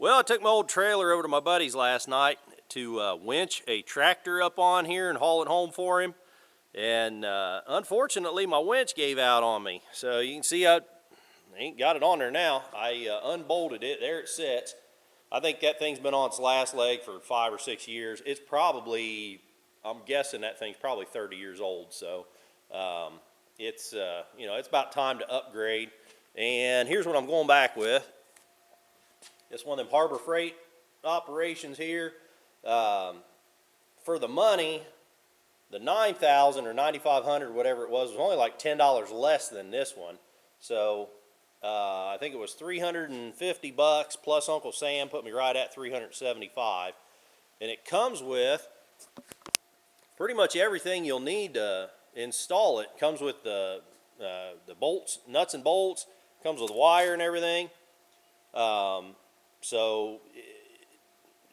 Well, I took my old trailer over to my buddy's last night to winch a tractor up on here and haul it home for him. And unfortunately, my winch gave out on me. So you can see I ain't got it on there now. I unbolted it. There it sits. I think that thing's been on its last leg for 5 or 6 years. It's probably, I'm guessing that thing's probably 30 years old. So it's about time to upgrade. And here's what I'm going back with. It's one of them Harbor Freight operations here. For the money, the 9,000 or 9,500, whatever it was only like $10 less than this one. So I think it was $350 plus Uncle Sam put me right at $375. And it comes with pretty much everything you'll need to install it. It comes with the bolts, nuts and bolts. Comes with wire and everything. So it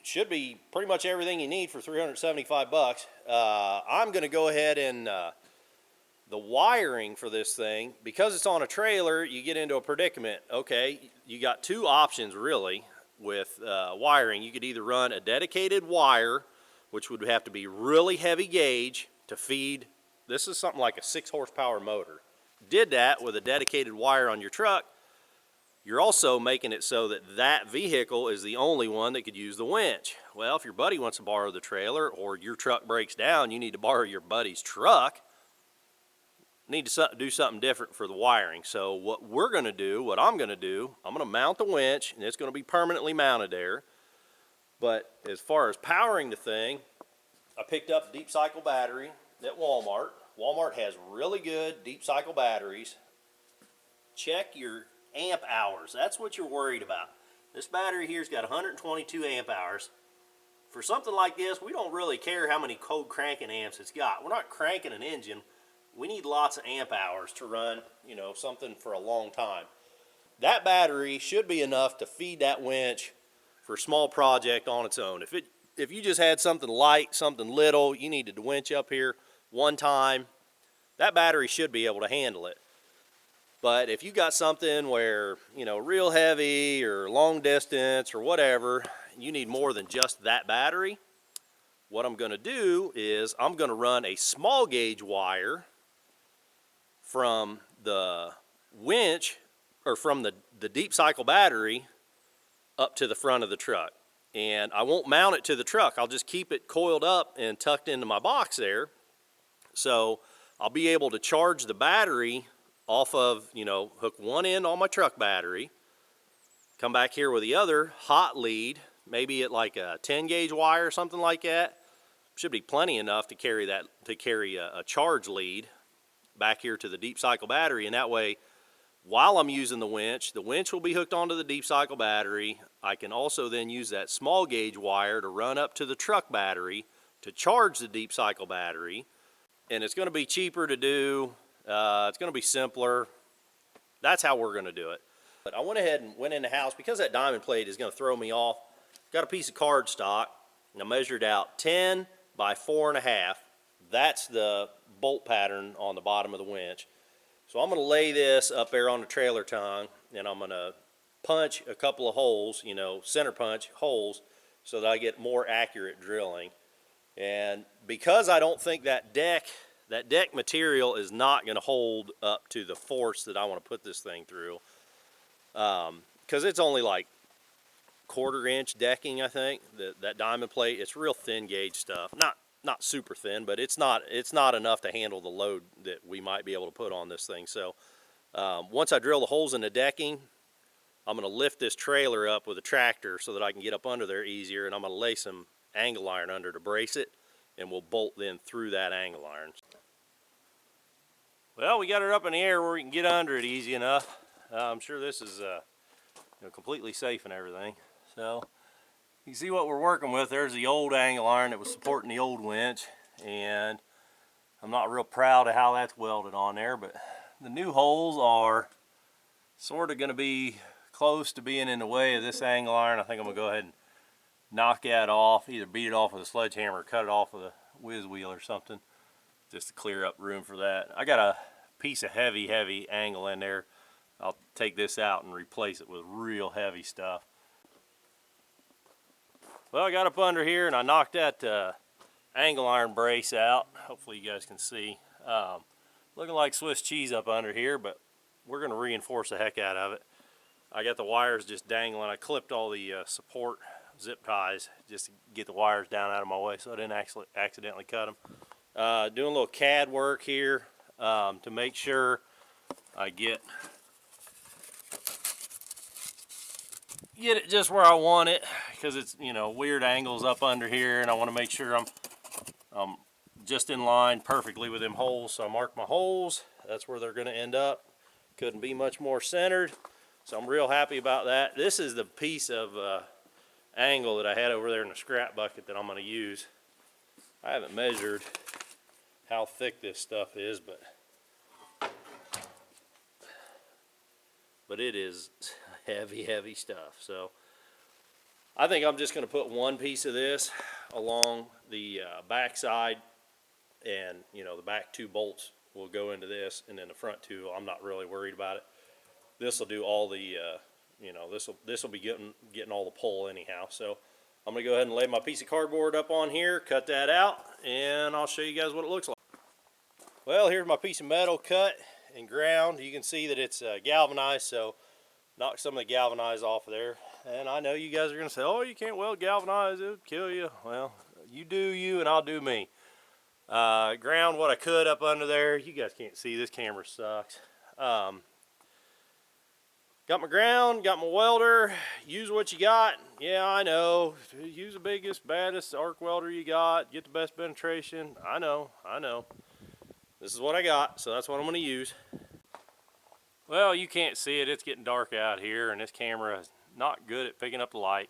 should be pretty much everything you need for $375. I'm going to go ahead and the wiring for this thing, because it's on a trailer, you get into a predicament. Okay, you got two options really with wiring. You could either run a dedicated wire, which would have to be really heavy gauge to feed. This is something like a 6 horsepower motor. Did that with a dedicated wire on your truck, you're also making it so that that vehicle is the only one that could use the winch. Well, if your buddy wants to borrow the trailer or your truck breaks down, you need to borrow your buddy's truck. Need to do something different for the wiring. So what we're going to do, what I'm going to do, I'm going to mount the winch, and it's going to be permanently mounted there. But as far as powering the thing, I picked up a deep cycle battery at Walmart. Walmart has really good deep cycle batteries. Check your amp hours. That's what you're worried about. This battery here's got 122 amp hours. For something like this, we don't really care how many cold cranking amps it's got. We're not cranking an engine. We need lots of amp hours to run, something for a long time. That battery should be enough to feed that winch for a small project on its own. If you just had something light, something little, you needed to winch up here one time, that battery should be able to handle it. But if you got something where, real heavy or long distance or whatever, you need more than just that battery, what I'm going to do is I'm going to run a small gauge wire from the winch or from the deep cycle battery up to the front of the truck. And I won't mount it to the truck. I'll just keep it coiled up and tucked into my box there. So I'll be able to charge the battery off of, hook one end on my truck battery, come back here with the other hot lead, maybe at like a 10 gauge wire or something like that. Should be plenty enough to carry a charge lead back here to the deep cycle battery. And that way, while I'm using the winch will be hooked onto the deep cycle battery. I can also then use that small gauge wire to run up to the truck battery to charge the deep cycle battery. And it's going to be cheaper to do. It's going to be simpler. That's how we're going to do it. But I went ahead and went in the house because that diamond plate is going to throw me off. Got a piece of cardstock and I measured out 10 by 4.5. That's the bolt pattern on the bottom of the winch. So I'm going to lay this up there on the trailer tongue and I'm going to punch a couple of holes, center punch holes, so that I get more accurate drilling. And because I don't think that deck material is not going to hold up to the force that I want to put this thing through, because it's only like 1/4 inch decking, I think. That diamond plate, it's real thin gauge stuff. Not super thin, but it's not enough to handle the load that we might be able to put on this thing. So once I drill the holes in the decking, I'm going to lift this trailer up with a tractor so that I can get up under there easier, and I'm going to lay some angle iron under to brace it, and we'll bolt then through that angle iron. Well, we got it up in the air where we can get under it easy enough. I'm sure this is completely safe and everything. So you can see what we're working with. There's the old angle iron that was supporting the old winch, and I'm not real proud of how that's welded on there, but the new holes are sort of going to be close to being in the way of this angle iron. I think I'm going to go ahead and knock that off, either beat it off with a sledgehammer or cut it off with a whiz wheel or something, just to clear up room for that. I got a piece of heavy angle in there. I'll take this out and replace it with real heavy stuff. Well, I got up under here and I knocked that angle iron brace out. Hopefully you guys can see. Looking like Swiss cheese up under here, but we're going to reinforce the heck out of it. I got the wires just dangling. I clipped all the support zip ties just to get the wires down out of my way so I didn't actually accidentally cut them. Doing a little CAD work here to make sure I get it just where I want it, because it's, you know, weird angles up under here, and I want to make sure I'm just in line perfectly with them holes. So I marked my holes. That's where they're going to end up. Couldn't be much more centered, so I'm real happy about that. This is the piece of angle that I had over there in the scrap bucket that I'm going to use. I haven't measured how thick this stuff is, but it is heavy stuff. So I think I'm just going to put one piece of this along the back side, and you know, the back 2 bolts will go into this, and then the front 2, I'm not really worried about it. This will do all the you know, this will be getting all the pull anyhow. So I'm going to go ahead and lay my piece of cardboard up on here, cut that out, and I'll show you guys what it looks like. Well, here's my piece of metal cut and ground. You can see that it's galvanized, so knock some of the galvanized off of there. And I know you guys are going to say, oh, you can't weld galvanized, it would kill you. Well, you do you and I'll do me. Ground what I could up under there. You guys can't see, this camera sucks. Got my ground, got my welder. Use what you got. Yeah, I know. Use the biggest, baddest arc welder you got. Get the best penetration. I know. This is what I got, so that's what I'm going to use. Well, you can't see it. It's getting dark out here, and this camera is not good at picking up the light.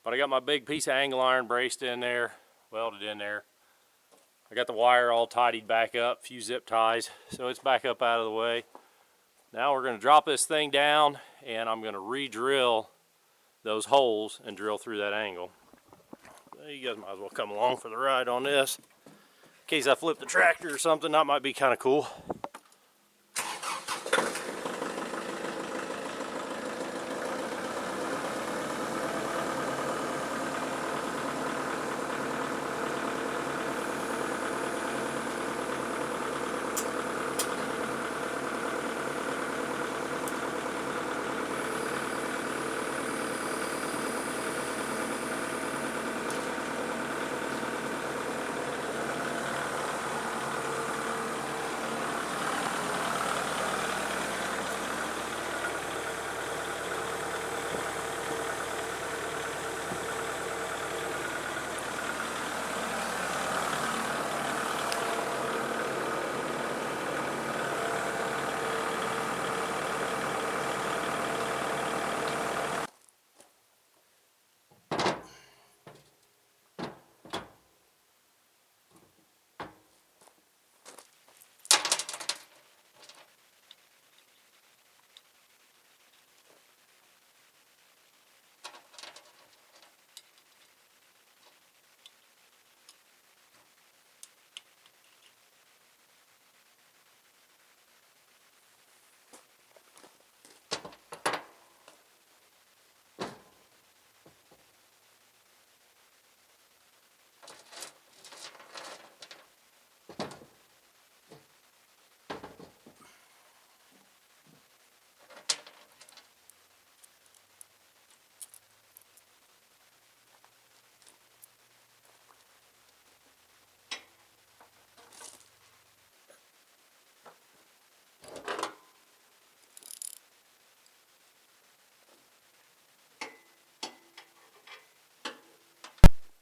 But I got my big piece of angle iron braced in there, welded in there. I got the wire all tidied back up, a few zip ties, so it's back up out of the way. Now we're going to drop this thing down, and I'm going to re-drill those holes and drill through that angle. So you guys might as well come along for the ride on this. In case I flip the tractor or something, that might be kind of cool.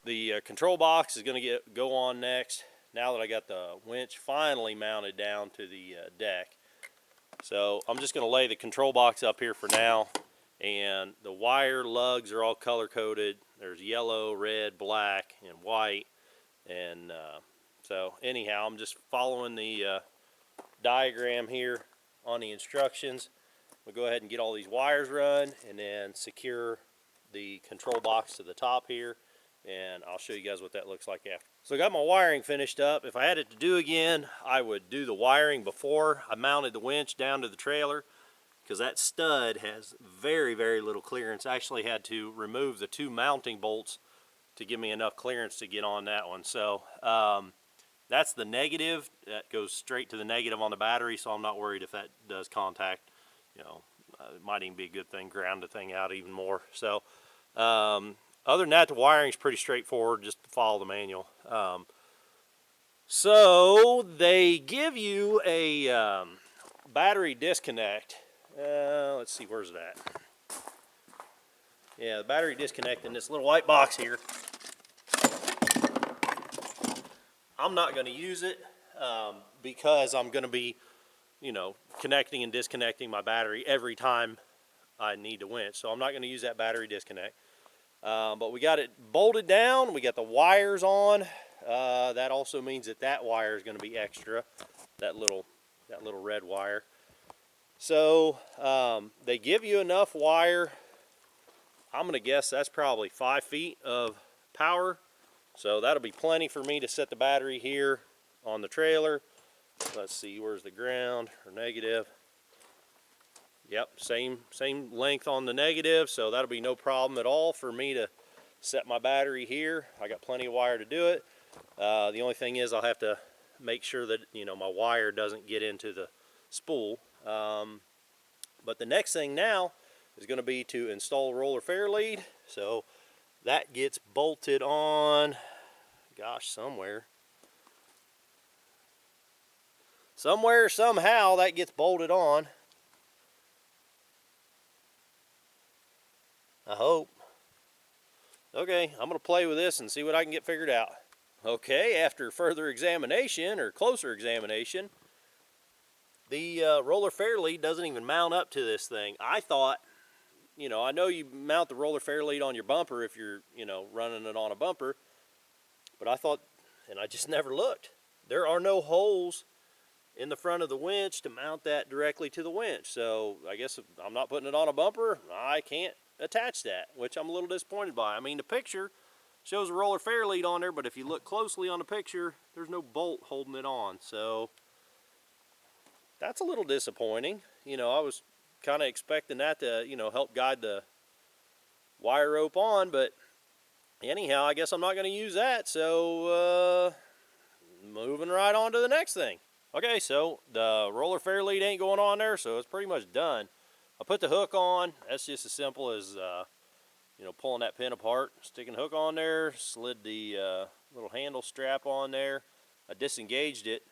The control box is going to go on next, now that I got the winch finally mounted down to the deck. So I'm just going to lay the control box up here for now, and the wire lugs are all color coded. There's yellow, red, black, and white. And so anyhow, I'm just following the diagram here on the instructions. We'll go ahead and get all these wires run and then secure the control box to the top here, and I'll show you guys what that looks like after. So I got my wiring finished up. If I had it to do again, I would do the wiring before I mounted the winch down to the trailer, because that stud has very, very little clearance. I actually had to remove the 2 mounting bolts to give me enough clearance to get on that one. So that's the negative. That goes straight to the negative on the battery, so I'm not worried if that does contact. It might even be a good thing, ground the thing out even more. So other than that, the wiring is pretty straightforward, just follow the manual. So they give you a battery disconnect. Let's see, where's that? Yeah, the battery disconnect in this little white box here. I'm not going to use it because I'm going to be, connecting and disconnecting my battery every time I need to winch. So I'm not going to use that battery disconnect. But we got it bolted down. We got the wires on. That also means that wire is going to be extra. That little red wire. So they give you enough wire. I'm going to guess that's probably 5 feet of power. So that'll be plenty for me to set the battery here on the trailer. Let's see, where's the ground or negative? Yep, same length on the negative, so that'll be no problem at all for me to set my battery here. I got plenty of wire to do it. The only thing is I'll have to make sure that my wire doesn't get into the spool. But the next thing now is going to be to install a roller fair lead. So that gets bolted on, gosh, somewhere, somehow that gets bolted on. I hope. Okay, I'm going to play with this and see what I can get figured out. Okay, after further examination, or closer examination, the roller fair lead doesn't even mount up to this thing. I thought, I know you mount the roller fair lead on your bumper if you're, running it on a bumper, but I thought, and I just never looked, there are no holes in the front of the winch to mount that directly to the winch. So I guess if I'm not putting it on a bumper, I can't attach that, which I'm a little disappointed by. I mean, the picture shows a roller fair lead on there, but if you look closely on the picture, there's no bolt holding it on. So that's a little disappointing. I was kind of expecting that to, help guide the wire rope on, but anyhow, I guess I'm not going to use that. So moving right on to the next thing. Okay, so the roller fair lead ain't going on there, so it's pretty much done. I put the hook on. That's just as simple as pulling that pin apart, sticking the hook on there, slid the little handle strap on there. I disengaged it.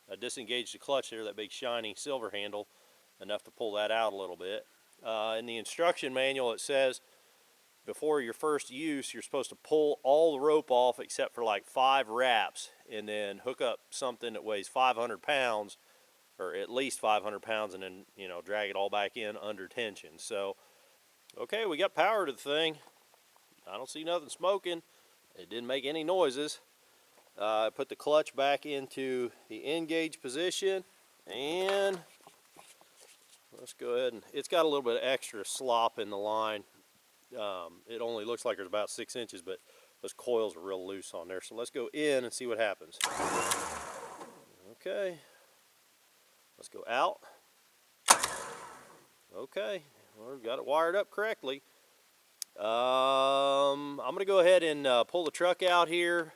I disengaged the clutch there, that big shiny silver handle, enough to pull that out a little bit. In the instruction manual, it says before your first use, you're supposed to pull all the rope off except for like 5 wraps, and then hook up something that weighs 500 pounds, or at least 500 pounds, and then drag it all back in under tension. So okay, we got power to the thing. I don't see nothing smoking. It didn't make any noises. I put the clutch back into the engage position, and let's go ahead, and it's got a little bit of extra slop in the line. It only looks like there's about 6 inches, but those coils are real loose on there. So let's go in and see what happens. Okay, let's go out. Okay, well, we've got it wired up correctly. I'm going to go ahead and pull the truck out here,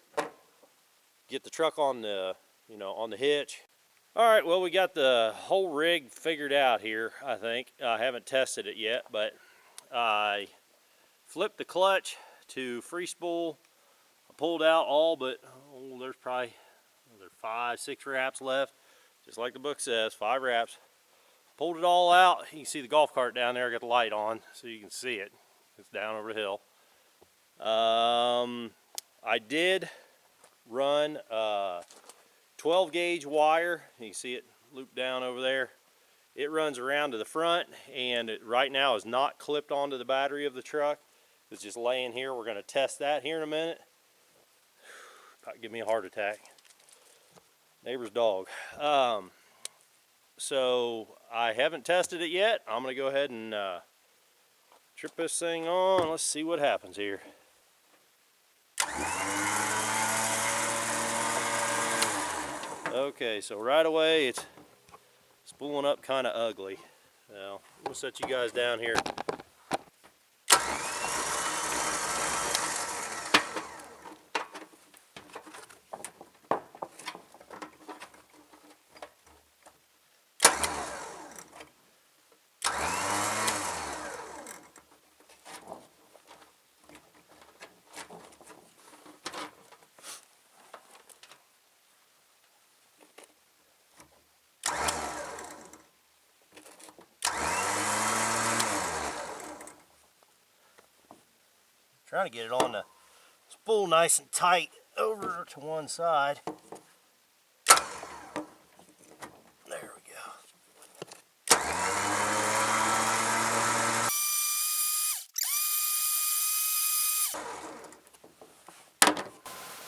get the truck on the, on the hitch. All right, well, we got the whole rig figured out here, I think. I haven't tested it yet, but I flipped the clutch to free spool. I pulled out all but, there's probably 5, 6 wraps left, just like the book says, 5 wraps. Pulled it all out. You can see the golf cart down there. I got the light on so you can see it. It's down over the hill. I did run 12 gauge wire. You can see it looped down over there. It runs around to the front, and it right now is not clipped onto the battery of the truck. It's just laying here. We're going to test that here in a minute. About to give me a heart attack. Neighbor's dog. So I haven't tested it yet. I'm going to go ahead and trip this thing on. Let's see what happens here. Okay, so right away it's spooling up kind of ugly. Now, we'll set you guys down here. Trying to get it on the spool nice and tight over to one side. There we go.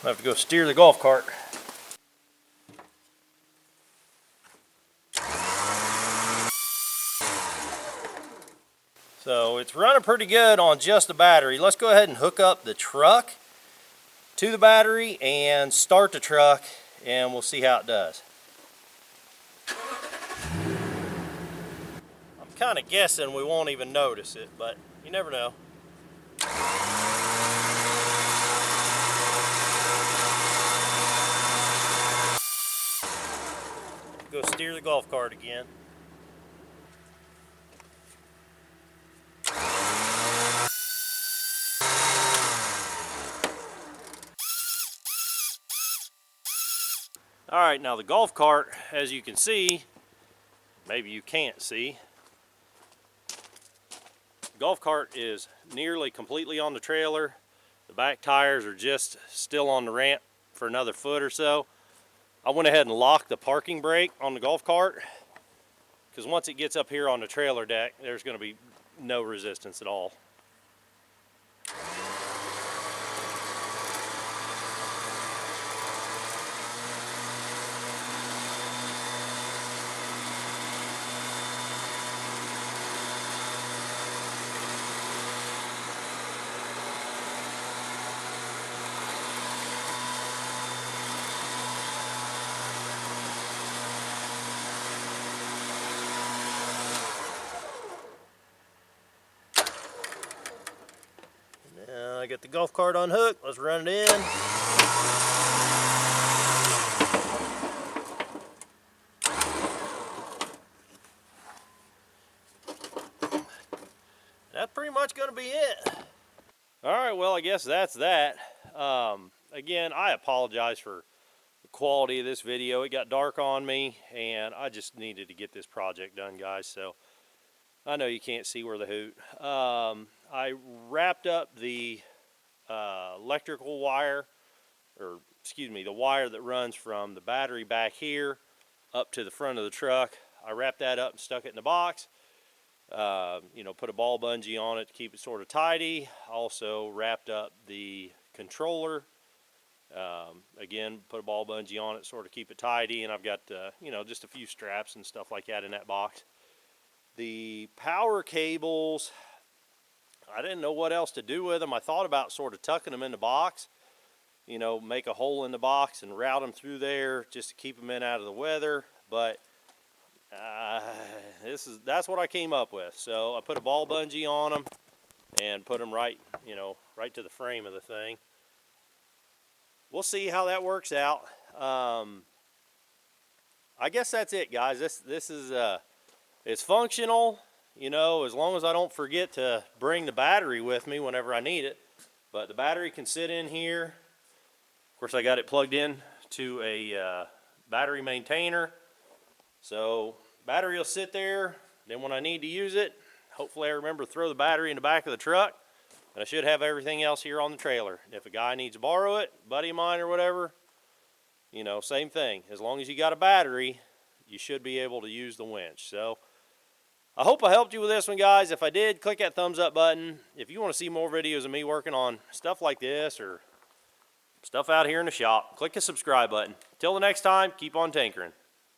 I have to go steer the golf cart. So it's running pretty good on just the battery. Let's go ahead and hook up the truck to the battery and start the truck, and we'll see how it does. I'm kind of guessing we won't even notice it, but you never know. Go steer the golf cart again. All right, now the golf cart, as you can see, maybe you can't see, the golf cart is nearly completely on the trailer. The back tires are just still on the ramp for another foot or so. I went ahead and locked the parking brake on the golf cart because once it gets up here on the trailer deck, there's going to be no resistance at all. Now I got the golf cart unhooked. Let's run it in. That's pretty much going to be it. All right, well, I guess that's that. Again, I apologize for the quality of this video. It got dark on me, and I just needed to get this project done, guys. So I know you can't see where the hoot. I wrapped up the electrical wire, or excuse me, the wire that runs from the battery back here up to the front of the truck. I wrapped that up and stuck it in the box. You know, put a ball bungee on it to keep it sort of tidy. Also wrapped up the controller. Again, put a ball bungee on it, sort of keep it tidy. And I've got, you know, just a few straps and stuff like that in that box. The power cables, I didn't know what else to do with them. I thought about sort of tucking them in the box, you know, make a hole in the box and route them through there just to keep them in out of the weather. But that's what I came up with. So I put a ball bungee on them and put them right, you know, right to the frame of the thing. We'll see how that works out. I guess that's it, guys. This is it's functional, you know, as long as I don't forget to bring the battery with me whenever I need it. But the battery can sit in here. Of course, I got it plugged in to a battery maintainer. So battery will sit there. Then when I need to use it, hopefully I remember to throw the battery in the back of the truck. And I should have everything else here on the trailer. If a guy needs to borrow it, buddy of mine or whatever, you know, same thing. As long as you got a battery, you should be able to use the winch. So I hope I helped you with this one, guys. If I did, click that thumbs up button. If you want to see more videos of me working on stuff like this or stuff out here in the shop, click the subscribe button. Till the next time, keep on tinkering.